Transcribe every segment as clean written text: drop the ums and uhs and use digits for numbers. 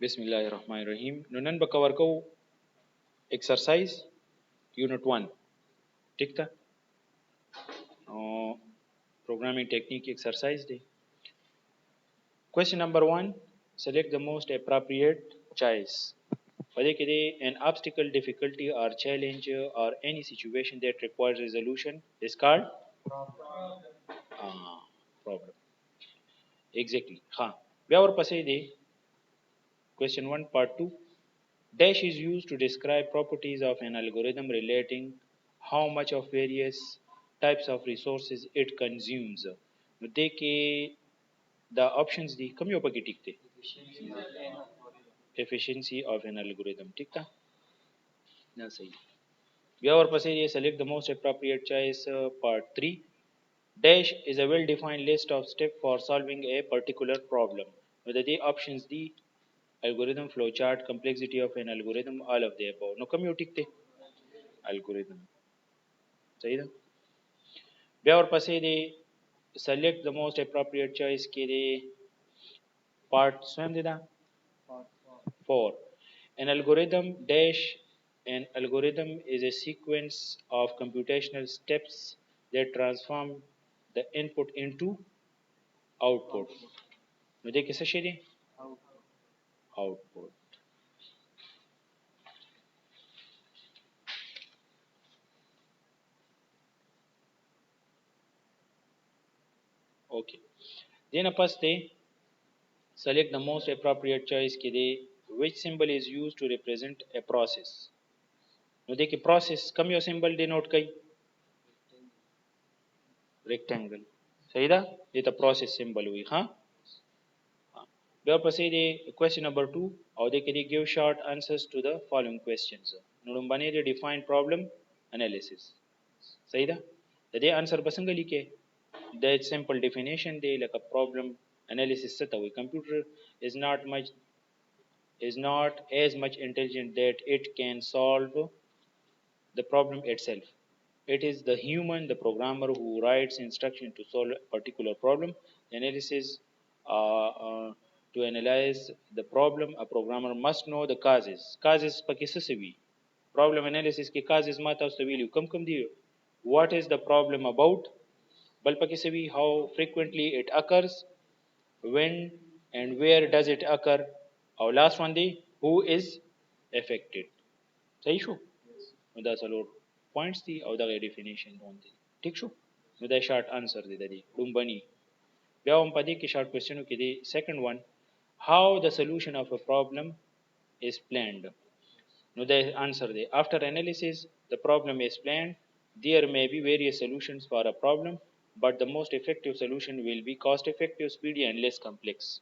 Bismillahirrahmanirrahim. No nan ba cover ko exercise unit 1. ठीक था programming technique exercise day. Question number 1. Select the most appropriate choice. Fade ke an obstacle, difficulty or challenge or any situation that requires resolution is called problem. Exactly. हाँ. और पसे दे question 1 part 2. Dash is used to describe properties of an algorithm relating how much of various types of resources it consumes. दे के the options दी कम यो पकी टिकते efficiency of an algorithm ठीक था ना सही या और पसे ये select the most appropriate choice part 3. Dash is a well defined list of steps for solving a particular problem. With the options the algorithm, flowchart, complexity of an algorithm, all of the above. No कम यो टिकते algorithm सही था बे और पसे दे select the most appropriate choice के दे part स्वयं देदा 4. An algorithm is a sequence of computational steps that transform the input into output. No de कैसे शेरे output. Okay. Then apart they select the most appropriate choice के दे which symbol is used to represent a process. No de कि process कम यो symbol denote कई rectangle. सही था ये तो process symbol हुई हाँ We are proceeding question number 2. Or they can give short answers to the following questions. Nurumbane de define problem analysis. Saida? The answer basanga like the simple definition they like a problem analysis set away. Computer is not as much intelligent that it can solve the problem itself. It is the human, the programmer who writes instruction to solve a particular problem. The analysis to analyze the problem, a programmer must know the causes. Causes pakisasivi. Problem analysis ke causes mata usavili kam kam diyo. What is the problem about? Bal pakissavi how frequently it occurs, when and where does it occur? Our last one the who is affected. सही show मुदा सलो points थी और दगा definition दोन थी ठीक show मुदा short answer दे दी डुम्बनी बया हम पदी की short question के दी second one how the solution of a problem is planned no the answer the after analysis the problem is planned there may be various solutions for a problem but the most effective solution will be cost effective speedy and less complex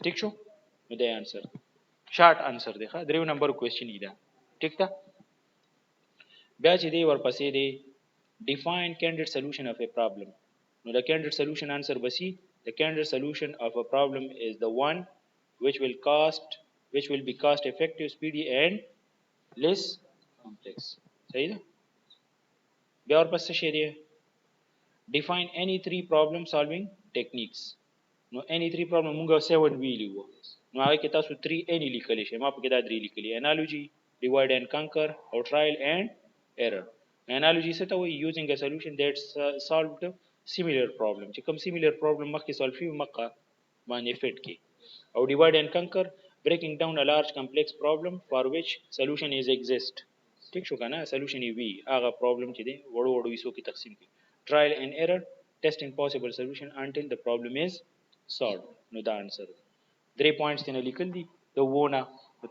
ठीक show no the answer short answer देखा ड्रीव number question इदा ठीक था bia چې دی ورپسې دی define candid solution of a problem no the candid solution answer basi the candid solution of a problem is the one which will be cost effective speedy and less complex صحیح ده بیا ورپسې شی دی define any three problem solving techniques no any three problem موږ 7 ویلی وو نو هغه کې تاسو 3 any لیکلی شي ما په کې دا 3 لیکلی analogy divide and conquer or trial and error analogy څه ته وایي using a solution that solved similar problem چې کوم similar problem مخکې solve شوی مخه باندې fit کی او divide and conquer breaking down a large complex problem for which solution is exist ٹھیک شو کنه solution یې وی هغه problem چې دی وړو وړو حصو کې تقسیم کی trial and error testing possible solution until the problem is solved نو دا answer 3 points تنه لیکل دي د وونه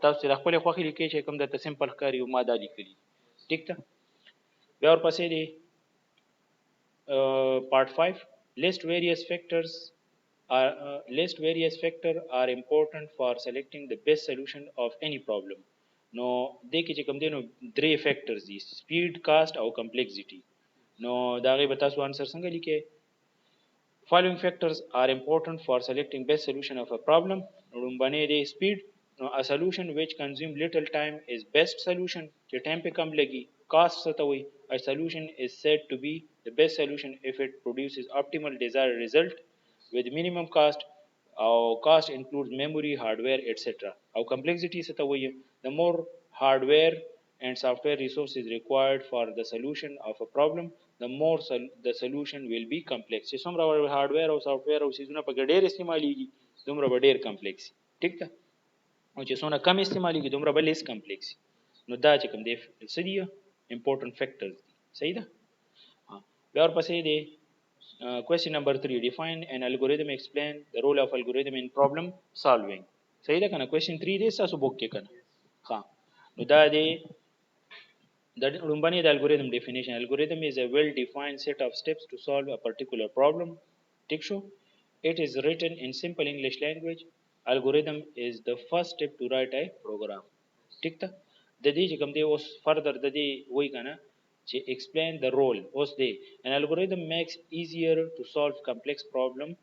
تاسو د خپل خوخي لیکي چې کوم د سمپل ښکاری او ماده لیکلي ٹھیک ده بیا ورپسې دی part 5 list various factors are important for selecting the best solution of any problem نو دې کې چې کوم دي نو 3 factors دي speed cost او complexity نو دا غي به تاسو انسر څنګه لیکي following factors are important for selecting best solution of a problem رومبنه دی speed no a solution which consume little time is best solution چې time په کم لګي cost ستوي a solution is said to be the best solution if it produces optimal desired result with minimum cost Our cost includes memory, hardware, etc. Our complexity is the more hardware and software resources required for the solution of a problem, the more the solution will be complex. چې څومره hardware او software او سیزونه په ډېر استعمالېږي دومره به ډېر complex ټیک ده او چې څونه کم استعمالېږي دومره به less complex نو دا چې کوم دی څه دي important factors دي صحیح ده بیا ورپسې دی question number 3 define an algorithm explain the role of algorithm in problem solving صحیح ده کنه question 3 دی تاسو بوک کې کنه ها نو دا دی the Lumbani algorithm definition algorithm is a well defined set of steps to solve a particular problem ٹھیک it is written in simple English language algorithm is the first step to write a program ٹھیک ده د دې چې کوم دی اوس further د دې وای کنه چې explain the role اوس دی an algorithm makes easier to solve complex problem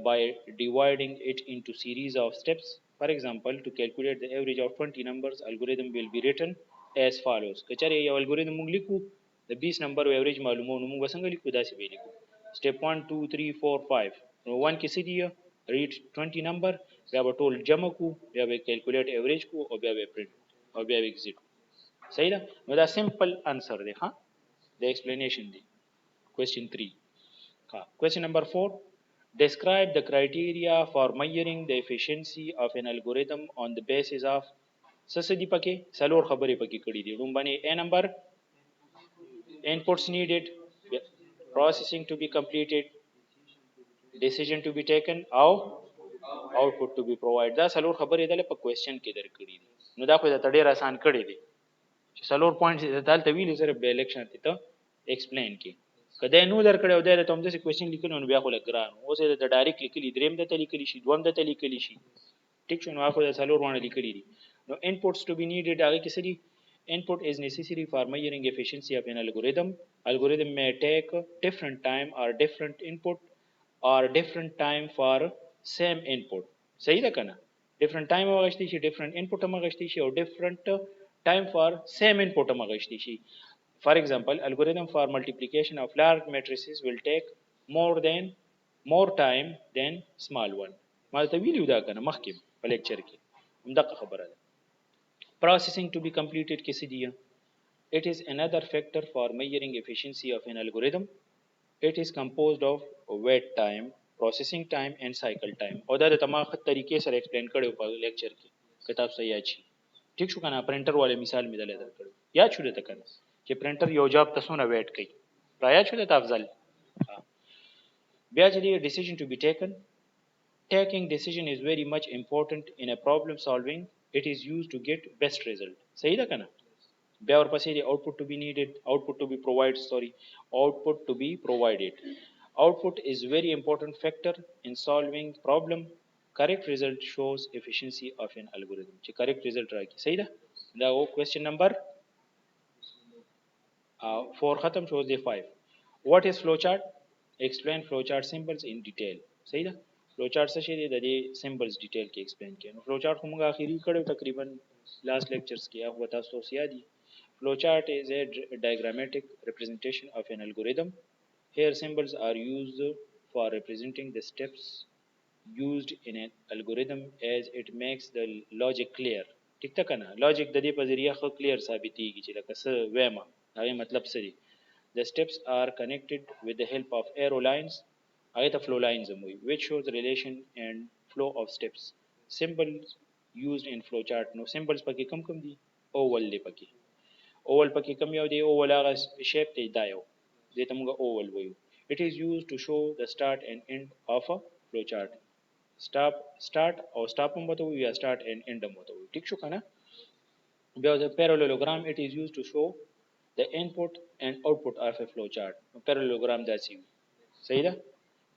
by dividing it into series of steps for example to calculate the average of 20 numbers algorithm will be written as follows کچره یو algorithm موږ لیکو د 20 نمبر او average معلومو نو موږ څنګه لیکو داسې به لیکو step 1 2 3 4 5 نو 1 کې څه دی read 20 number بیا به ټول جمع کو بیا به calculate average کو او بیا به print او بیا به exit صحیح ده نو دا simple answer دی ها the explanation دی question 3 ها question number 4 describe the criteria for measuring the efficiency of an algorithm on the basis of سسدی پکې سلور خبرې پکې کړې دي رومبني a number inputs needed processing to be completed decision to be taken او output to be provided دا سلور خبرې دله په question کې درکړې دي نو دا خو د ډېر آسان کړی دي چې سلور پوینټس دلته ویلي سره به الیکشن ته ایکسپلین کی کله نو درکړی او د ته هم د کوېسچن لیکلو نو بیا خو لګران اوس د ډایرکټ لیکلي دریم د ته لیکلي شي دوم د ته لیکلي شي ټیک شو نو اخو د سلور باندې لیکلي دي نو inputs to be needed هغه کې څه دي input is necessary for measuring efficiency of an algorithm may take different time or different input or different time for same input صحیح ده کنه different time هغه شي different input هغه شي او different time for same input هغه شي for example algorithm for multiplication of large matrices will take more time than small one ما ته ویلو دا کنه مخکې په لیکچر کې همدغه خبره ده processing to be completed کې څه دی it is another factor for measuring efficiency of an algorithm it is composed of wait time processing time and cycle time او دا د تمام طریقې سره ایکسپلین کړو په لیکچر کې کتاب صحیح اچي ٹھیک شو کنه پرنټر والے مثال می دلته درکړو یا شو ته کنه چې پرنټر یو جاب تاسو نه ویټ کوي رایا شو ته افضل بیا چې decision to be taken taking decision is very much important in a problem solving it is used to get best result صحیح ده کنه بیا ورپسې دی output to be needed output to be provided output to be provided output is very important factor in solving problem correct result shows efficiency of an algorithm چې correct result راکړي صحیح ده دا question number 4 ختم شو دی 5 what is flowchart explain flowchart symbols in detail صحیح ده flowchart څه شی دی د دې symbols detail کې explain کړي نو flowchart کومه اخیری کړو تقریبا last lectures کې هغه تاسو یادي flowchart is a diagrammatic representation of an algorithm here symbols are used for representing the steps used in an algorithm as it makes the logic clear ټیک ده کنه logic د دې په ذریعہ خو clear ثابتېږي چې لکه څه وایم هغه مطلب څه دی the steps are connected with the help of arrow lines هغه ته flow lines هم which shows the relation and flow of steps symbols used in flowchart نو symbols پکې کم دي oval دی پکې oval پکې کم یو دی oval هغه shape دی دا یو دې ته موږ oval وایو it is used to show the start and end of a flowchart start او stop هم وته یا start and end هم وته ټیک شو کنه بیا the parallelogram it is used to show the input and output of a flowchart parallelogram داسي صحیح ده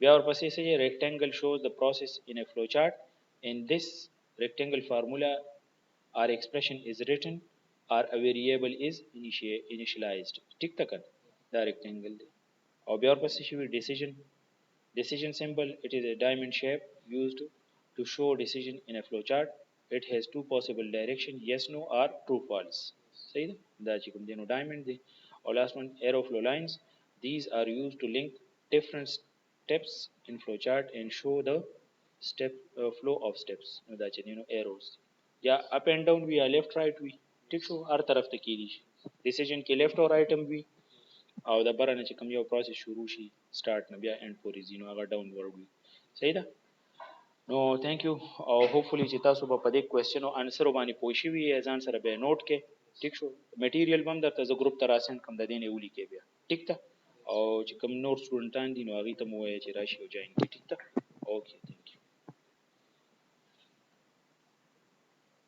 بیا ورپسې سي rectangle shows the process in a flowchart in this rectangle formula or expression is written or a variable is initialized ټیک تک دا rectangle دی او بیا ورپسې شي decision symbol it is a diamond shape used to show decision in a flowchart it has two possible direction yes no or true false صحیح ده دا چې کوم دی نو diamond دی او last one arrow flow lines these are used to link different steps in flowchart and show the step flow of steps دا چې arrows یا up and down وی یا left right وی ټیک شو هر طرف ته کیدی شي decision کې left or right هم وی او د برنه چې کوم یو پروسس شروع شي start نه بیا end پورې ځینو هغه ډاون ورډ وي صحیح ده نو ثانک یو او هوپفلی چې تاسو په دې کوېسچن او انسر باندې پوه شئ وي ځان سره به نوٹ کې ټیک شو میټیریل هم درته ز ګروپ ته راسند کوم د دې نه ولي کې بیا ټیک ده او چې کوم نور سټوډنټان دي نو هغه ته مو وایي چې راشي او جوائن کړي ټیک ده اوکې